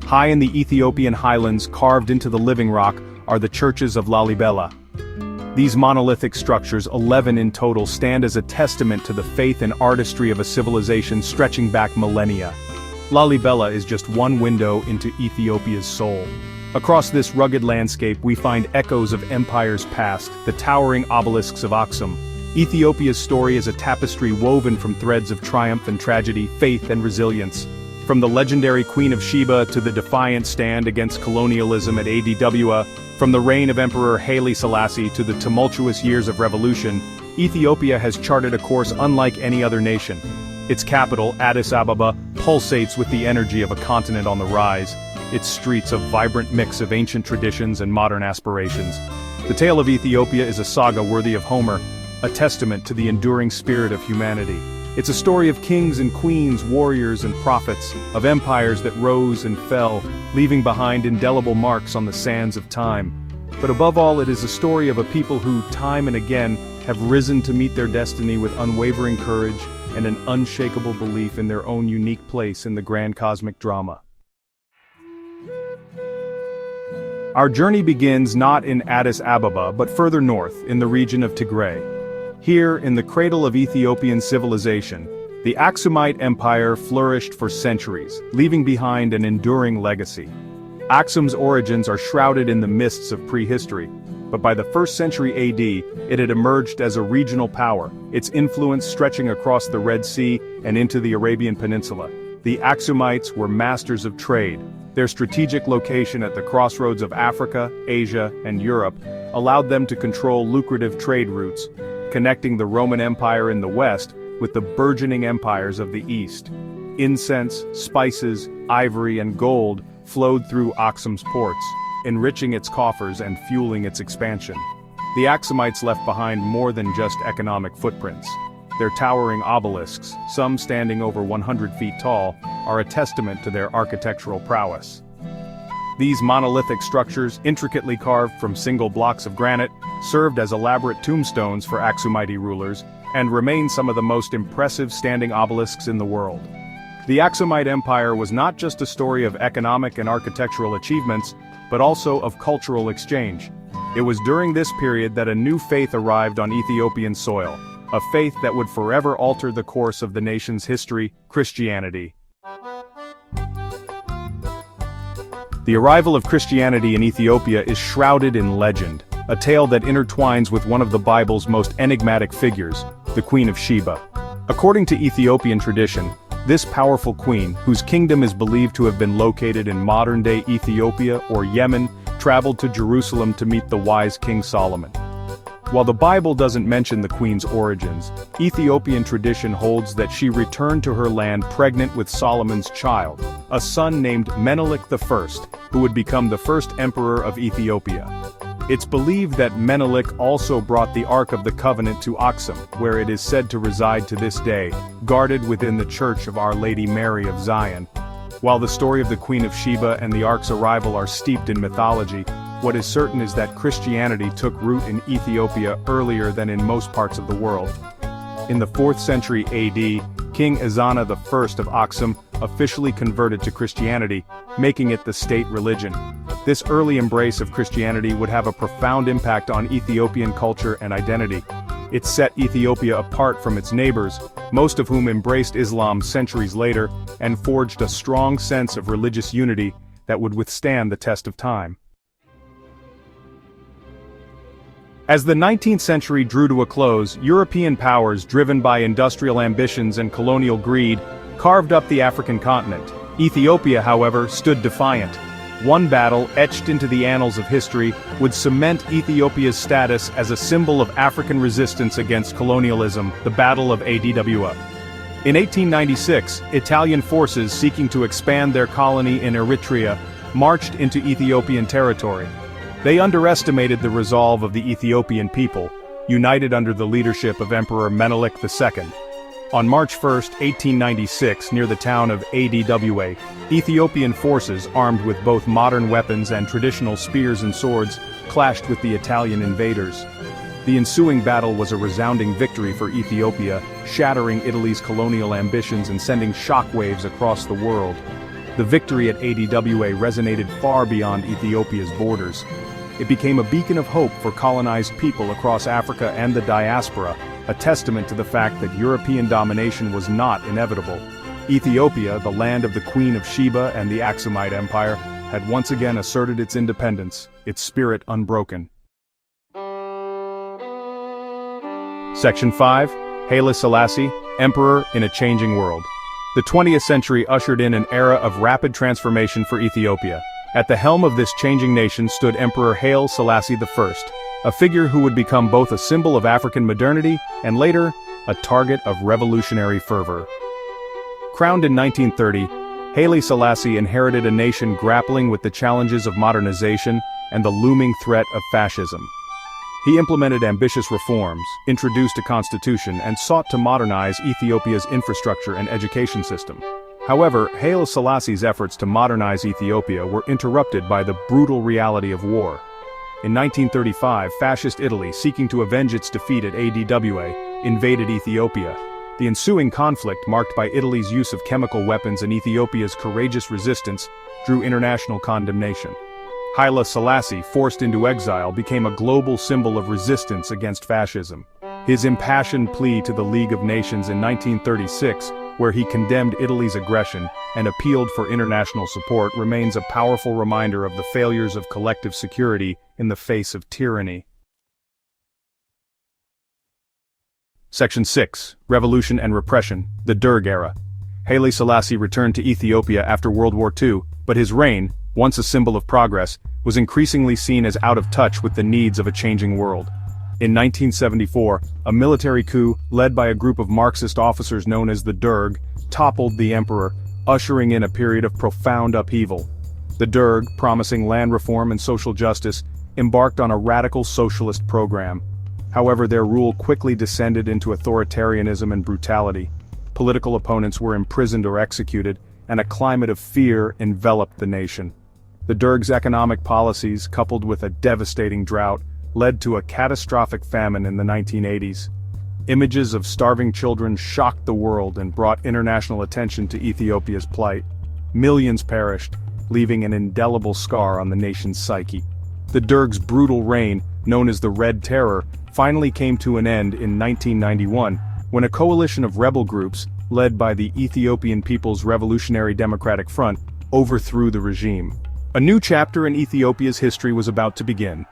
High in the Ethiopian highlands, carved into the living rock, are the churches of Lalibela. These monolithic structures, 11 in total, stand as a testament to the faith and artistry of a civilization stretching back millennia. Lalibela is just one window into Ethiopia's soul. Across this rugged landscape we find echoes of empires past, the towering obelisks of Aksum. Ethiopia's story is a tapestry woven from threads of triumph and tragedy, faith and resilience. From the legendary Queen of Sheba to the defiant stand against colonialism at Adwa, from the reign of Emperor Haile Selassie to the tumultuous years of revolution, Ethiopia has charted a course unlike any other nation. Its capital, Addis Ababa, pulsates with the energy of a continent on the rise, its streets a vibrant mix of ancient traditions and modern aspirations. The tale of Ethiopia is a saga worthy of Homer, a testament to the enduring spirit of humanity. It's a story of kings and queens, warriors and prophets, of empires that rose and fell, leaving behind indelible marks on the sands of time. But above all, it is a story of a people who, time and again, have risen to meet their destiny with unwavering courage and an unshakable belief in their own unique place in the grand cosmic drama. Our journey begins not in Addis Ababa but further north, in the region of Tigray. Here, in the cradle of Ethiopian civilization, the Aksumite Empire flourished for centuries, leaving behind an enduring legacy. Aksum's origins are shrouded in the mists of prehistory, but by the 1st century AD, it had emerged as a regional power, its influence stretching across the Red Sea and into the Arabian Peninsula. The Aksumites were masters of trade. Their strategic location at the crossroads of Africa, Asia, and Europe allowed them to control lucrative trade routes, connecting the Roman Empire in the west with the burgeoning empires of the east. Incense, spices, ivory, and gold flowed through Aksum's ports, enriching its coffers and fueling its expansion. The Aksumites left behind more than just economic footprints. Their towering obelisks, some standing over 100 feet tall, are a testament to their architectural prowess. These monolithic structures, intricately carved from single blocks of granite, served as elaborate tombstones for Aksumite rulers, and remain some of the most impressive standing obelisks in the world. The Aksumite Empire was not just a story of economic and architectural achievements, but also of cultural exchange. It was during this period that a new faith arrived on Ethiopian soil, a faith that would forever alter the course of the nation's history: Christianity. The arrival of Christianity in Ethiopia is shrouded in legend, a tale that intertwines with one of the Bible's most enigmatic figures, the Queen of Sheba. According to Ethiopian tradition, this powerful queen, whose kingdom is believed to have been located in modern-day Ethiopia or Yemen, traveled to Jerusalem to meet the wise King Solomon. While the Bible doesn't mention the queen's origins, Ethiopian tradition holds that she returned to her land pregnant with Solomon's child, a son named Menelik I, who would become the first emperor of Ethiopia. It's believed that Menelik also brought the Ark of the Covenant to Aksum, where it is said to reside to this day, guarded within the Church of Our Lady Mary of Zion. While the story of the Queen of Sheba and the Ark's arrival are steeped in mythology, what is certain is that Christianity took root in Ethiopia earlier than in most parts of the world. In the 4th century AD, King Ezana I of Aksum officially converted to Christianity, making it the state religion. This early embrace of Christianity would have a profound impact on Ethiopian culture and identity. It set Ethiopia apart from its neighbors, most of whom embraced Islam centuries later, and forged a strong sense of religious unity that would withstand the test of time. As the 19th century drew to a close, European powers, driven by industrial ambitions and colonial greed, carved up the African continent. Ethiopia, however, stood defiant. One battle, etched into the annals of history, would cement Ethiopia's status as a symbol of African resistance against colonialism, the Battle of Adwa. In 1896, Italian forces seeking to expand their colony in Eritrea marched into Ethiopian territory. They underestimated the resolve of the Ethiopian people, united under the leadership of Emperor Menelik II. On March 1, 1896, near the town of Adwa, Ethiopian forces, armed with both modern weapons and traditional spears and swords, clashed with the Italian invaders. The ensuing battle was a resounding victory for Ethiopia, shattering Italy's colonial ambitions and sending shockwaves across the world. The victory at ADWA resonated far beyond Ethiopia's borders. It became a beacon of hope for colonized people across Africa and the diaspora, a testament to the fact that European domination was not inevitable. Ethiopia, the land of the Queen of Sheba and the Aksumite Empire, had once again asserted its independence, its spirit unbroken. Section 5. Haile Selassie, Emperor in a Changing World. The 20th century ushered in an era of rapid transformation for Ethiopia. At the helm of this changing nation stood Emperor Haile Selassie I, a figure who would become both a symbol of African modernity and later, a target of revolutionary fervor. Crowned in 1930, Haile Selassie inherited a nation grappling with the challenges of modernization and the looming threat of fascism. He implemented ambitious reforms, introduced a constitution, and sought to modernize Ethiopia's infrastructure and education system. However, Haile Selassie's efforts to modernize Ethiopia were interrupted by the brutal reality of war. In 1935, Fascist Italy, seeking to avenge its defeat at ADWA, invaded Ethiopia. The ensuing conflict, marked by Italy's use of chemical weapons and Ethiopia's courageous resistance, drew international condemnation. Haile Selassie, forced into exile, became a global symbol of resistance against fascism. His impassioned plea to the League of Nations in 1936, where he condemned Italy's aggression and appealed for international support, remains a powerful reminder of the failures of collective security in the face of tyranny. Section 6. Revolution and Repression, the Derg Era. Haile Selassie returned to Ethiopia after World War II, but his reign, once a symbol of progress, was increasingly seen as out of touch with the needs of a changing world. In 1974, a military coup, led by a group of Marxist officers known as the Derg, toppled the emperor, ushering in a period of profound upheaval. The Derg, promising land reform and social justice, embarked on a radical socialist program. However, their rule quickly descended into authoritarianism and brutality. Political opponents were imprisoned or executed, and a climate of fear enveloped the nation. The Derg's economic policies, coupled with a devastating drought, led to a catastrophic famine in the 1980s. Images of starving children shocked the world and brought international attention to Ethiopia's plight. Millions perished, leaving an indelible scar on the nation's psyche. The Derg's brutal reign, known as the Red Terror, finally came to an end in 1991, when a coalition of rebel groups, led by the Ethiopian People's Revolutionary Democratic Front, overthrew the regime. A new chapter in Ethiopia's history was about to begin.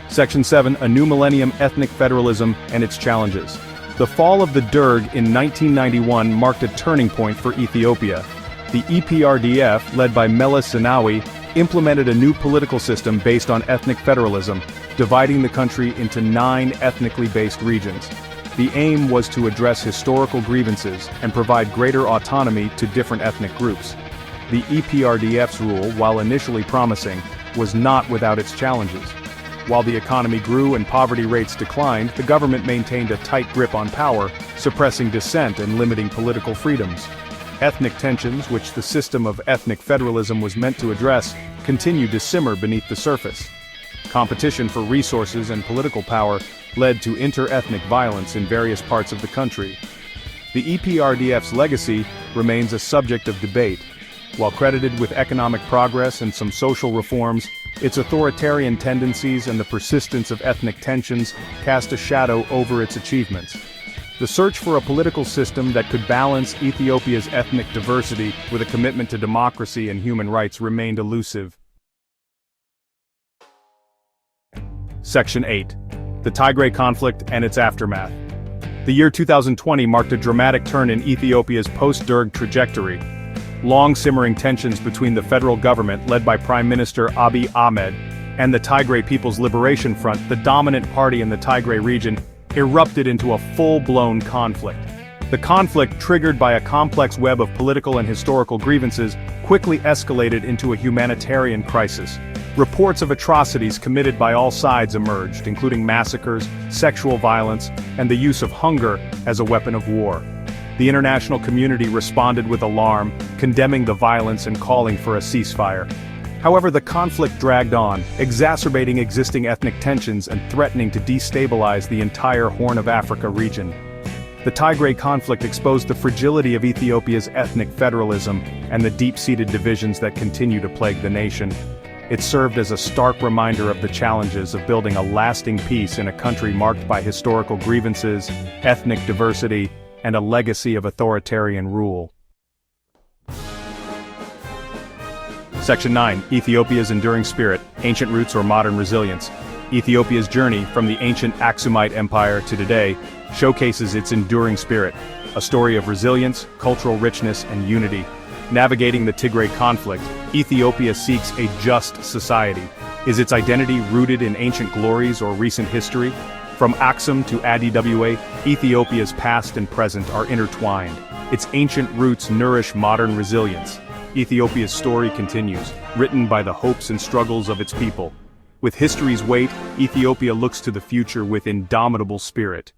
Section 7. A New Millennium, Ethnic Federalism and its Challenges. The fall of the Derg in 1991 marked a turning point for Ethiopia. The EPRDF, led by Meles Zenawi, implemented a new political system based on ethnic federalism, dividing the country into 9 ethnically based regions. The aim was to address historical grievances and provide greater autonomy to different ethnic groups. The EPRDF's rule, while initially promising, was not without its challenges. While the economy grew and poverty rates declined, the government maintained a tight grip on power, suppressing dissent and limiting political freedoms. Ethnic tensions, which the system of ethnic federalism was meant to address, continued to simmer beneath the surface. Competition for resources and political power led to inter-ethnic violence in various parts of the country. The EPRDF's legacy remains a subject of debate. While credited with economic progress and some social reforms, its authoritarian tendencies and the persistence of ethnic tensions cast a shadow over its achievements. The search for a political system that could balance Ethiopia's ethnic diversity with a commitment to democracy and human rights remained elusive. Section 8. The Tigray Conflict and its Aftermath. The year 2020 marked a dramatic turn in Ethiopia's post-Derg trajectory. Long-simmering tensions between the federal government, led by Prime Minister Abiy Ahmed, and the Tigray People's Liberation Front, the dominant party in the Tigray region, erupted into a full-blown conflict. The conflict, triggered by a complex web of political and historical grievances, quickly escalated into a humanitarian crisis. Reports of atrocities committed by all sides emerged, including massacres, sexual violence, and the use of hunger as a weapon of war. The international community responded with alarm, condemning the violence and calling for a ceasefire. However, the conflict dragged on, exacerbating existing ethnic tensions and threatening to destabilize the entire Horn of Africa region. The Tigray conflict exposed the fragility of Ethiopia's ethnic federalism and the deep-seated divisions that continue to plague the nation. It served as a stark reminder of the challenges of building a lasting peace in a country marked by historical grievances, ethnic diversity, and a legacy of authoritarian rule. Section 9. Ethiopia's Enduring Spirit, Ancient Roots or Modern Resilience. Ethiopia's journey from the ancient Aksumite Empire to today showcases its enduring spirit, a story of resilience, cultural richness, and unity. Navigating the Tigray conflict, Ethiopia seeks a just society. Is its identity rooted in ancient glories or recent history? From Aksum to Adiwa, Ethiopia's past and present are intertwined. Its ancient roots nourish modern resilience. Ethiopia's story continues, written by the hopes and struggles of its people. With history's weight, Ethiopia looks to the future with indomitable spirit.